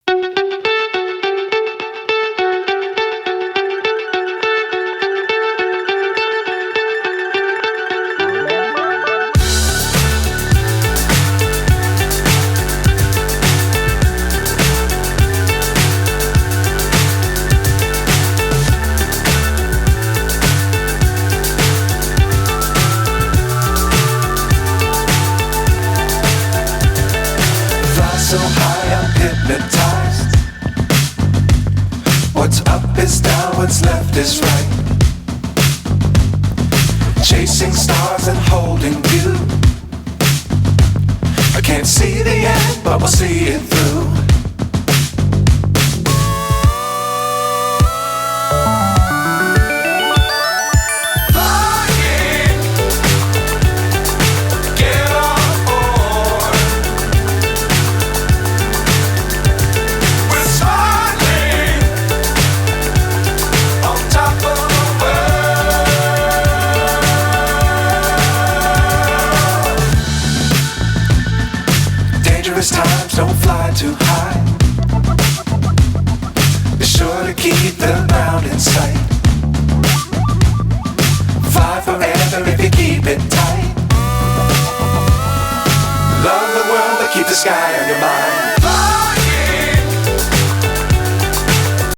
So high I'm hypnotized. What's up is down, what's left is right. Chasing stars and holding you. I can't see the end, but we'll see it through. Dangerous times, don't fly too high. Be sure to keep the ground in sight. Fly forever if you keep it tight.